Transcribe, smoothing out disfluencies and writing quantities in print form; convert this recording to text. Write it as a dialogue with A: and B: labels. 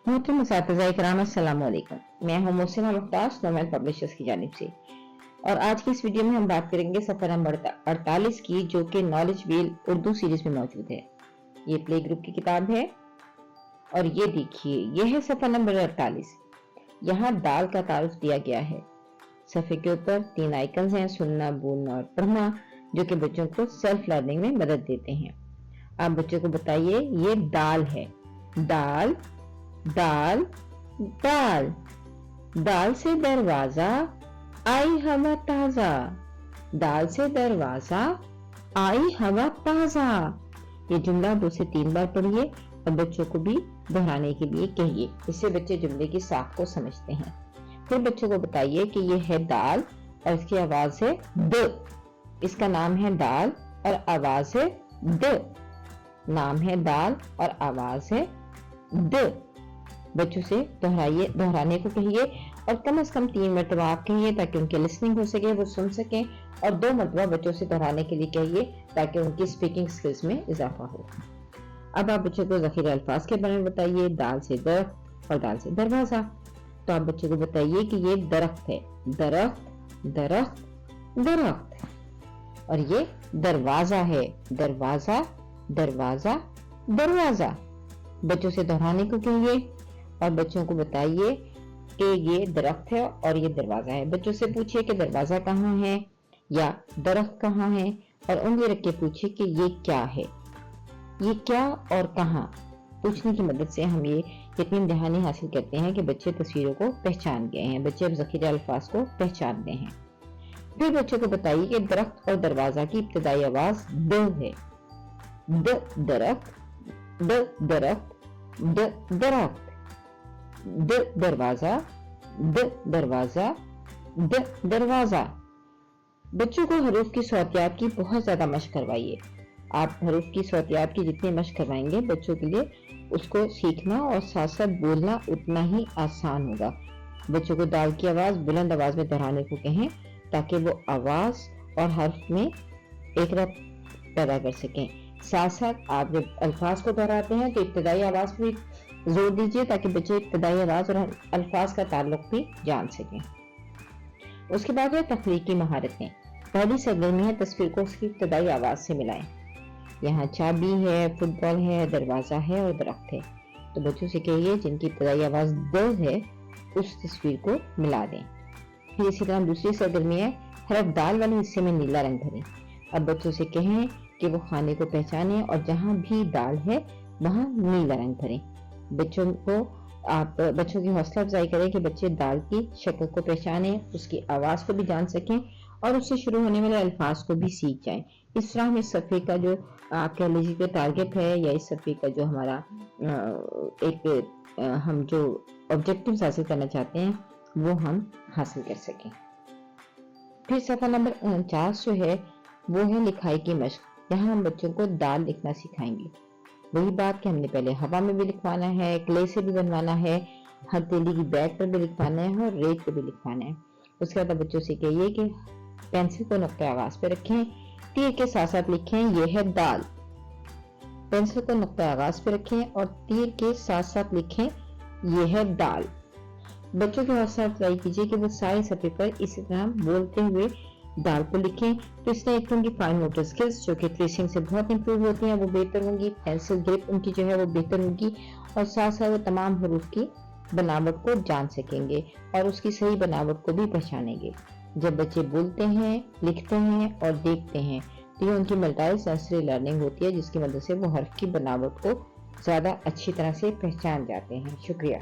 A: मोहतरम असातिज़ा इकराम अस्सलाम वालेकुम। मैं हूं मोहसिना मुख्तार नोवेल पब्लिशर्स की जानिब से, और आज की इस वीडियो में हम बात करेंगे सफर नंबर 48 की, जो कि नॉलेज व्हील उर्दू सीरीज में मौजूद है। ये प्ले ग्रुप की किताब है और ये देखिए, ये है सफर नंबर 48। यहाँ दाल का तारुफ दिया गया है। सफ़े के ऊपर 3 आइकन्स हैं, सुनना, बोलना और पढ़ना, जो कि बच्चों को सेल्फ लर्निंग में मदद देते हैं। आप बच्चों को बताइए, ये दाल है। दाल दाल दाल। दाल से दरवाजा आई हवा ताजा। दाल से दरवाजा आई हवा ताजा। ये जुमला 2 से 3 बार पढ़िए और बच्चों को भी दोहराने के लिए कहिए, इससे बच्चे जुमले की साख को समझते हैं। फिर बच्चों को बताइए कि ये है दाल और इसकी आवाज है द। इसका नाम है दाल और आवाज है द। नाम है दाल और आवाज है द। बच्चों से दोहराने को कहिए और कम से कम 3 मरतबा आप कहिए, ताकि उनकी लिसनिंग हो सके, वो सुन सकें। और 2 मरतबा बच्चों से दोहराने के लिए कहिए, ताकि उनकी स्पीकिंग स्किल्स में इजाफा हो। अब आप बच्चों को ज़ख़ीरे अल्फाज के बारे में बताइए। दाल से दरख्त और दाल से दरवाजा। तो आप बच्चों को बताइए कि ये दरख्त है। दरख्त दरख्त दरख्त। और ये दरवाजा है। दरवाजा दरवाजा दरवाजा। बच्चों से दोहराने को कहिए और बच्चों को बताइए कि ये दरख्त है और ये दरवाजा है। बच्चों से पूछिए कि दरवाजा कहाँ है या दरख्त कहाँ है, और उंगली रख के पूछिए कि ये क्या है। ये क्या और कहाँ पूछने की मदद से हम ये यकीन दहानी हासिल करते हैं कि बच्चे तस्वीरों को पहचान गए हैं। बच्चे अब ज़ख़ीरे अल्फाज को पहचान गए हैं। फिर बच्चों को बताइए कि दरख्त और दरवाजा की इब्तिदाई आवाज द है। द दरख्त, द दरख्त, द दरख्त। द दरवाजा, द दरवाजा, द दरवाजा। बच्चों को हरूफ की सौतियात की बहुत ज्यादा मशक करवाइए। आप हरूफ की सौतियात की जितनी मशक करवाएंगे बच्चों के लिए, उसको सीखना और साथ साथ बोलना उतना ही आसान होगा। बच्चों को दाल की आवाज बुलंद आवाज में दोहराने को कहें, ताकि वो आवाज और हर्फ में एक रब्त पैदा कर सकें। साथ साथ आप जब अल्फाज को दोहराते हैं तो इब्तिदाई आवाज पर जोर दीजिए, ताकि बच्चे इब्तिदाई आवाज और अल्फाज का ताल्लुक भी जान सकें। उसके बाद है तख्लीकी महारतें। पहली सरगर्मी है तस्वीर को उसकी इब्तिदाई आवाज से मिलाएं। यहाँ चाबी है, फुटबॉल है, दरवाजा है और दरख्त है। तो बच्चों से कहिए जिनकी इब्तिदाई आवाज द है, उस तस्वीर को मिला दें। फिर इसी तरह दूसरी सरगर्मी है हरफ दाल वाले हिस्से में नीला रंग भरें। अब बच्चों से कहें कि वो खाने को पहचाने और जहां भी दाल है वहां नीला रंग भरें। बच्चों की हौसला अफजाई करें कि बच्चे दाल की शक्ल को पहचाने, उसकी आवाज को भी जान सकें और उससे शुरू होने वाले अल्फाज को भी सीख जाएं। इस तरह हम इस सफ़े का जो आप कह लीजिए कि टारगेट है, या इस सफ़े का जो हमारा हम जो ऑब्जेक्टिव्स हासिल करना चाहते हैं, वो हम हासिल कर सकें। फिर सफ़ा नंबर 49 जो है वो है लिखाई की मशक। यहाँ हम बच्चों को दाल लिखना सिखाएंगे। वही बात कि हमने पहले हवा में भी लिखवाना है, क्ले से भी बनवाना है, हथेली की बैग पर भी लिखवाना है और रेत पर भी लिखवाना है। उसके बाद बच्चों से कहिए कि पेंसिल को नुक्ते आगाज पे रखें, तीर के साथ साथ लिखें ये है दाल। पेंसिल को नुक्ते आगाज पे रखें और तीर के साथ साथ लिखें ये है दाल। बच्चों की हौसला अफजाई कीजिए कि वो सारे सफ़े पर इसी तरह बोलते हुए दाल को लिखें। तो इससे एक उनकी फाइन मोटर स्किल्स, जो कि ट्रेसिंग से बहुत इंप्रूव होती हैं, वो बेहतर होंगी। पेंसिल ग्रिप उनकी जो है वो बेहतर होगी, और साथ साथ वो तमाम हरूफ की बनावट को जान सकेंगे और उसकी सही बनावट को भी पहचानेंगे। जब बच्चे बोलते हैं, लिखते हैं और देखते हैं, तो ये उनकी मल्टी सेंसरी लर्निंग होती है, जिसकी मदद से वो हर्फ की बनावट को ज्यादा अच्छी तरह से पहचान जाते हैं। शुक्रिया।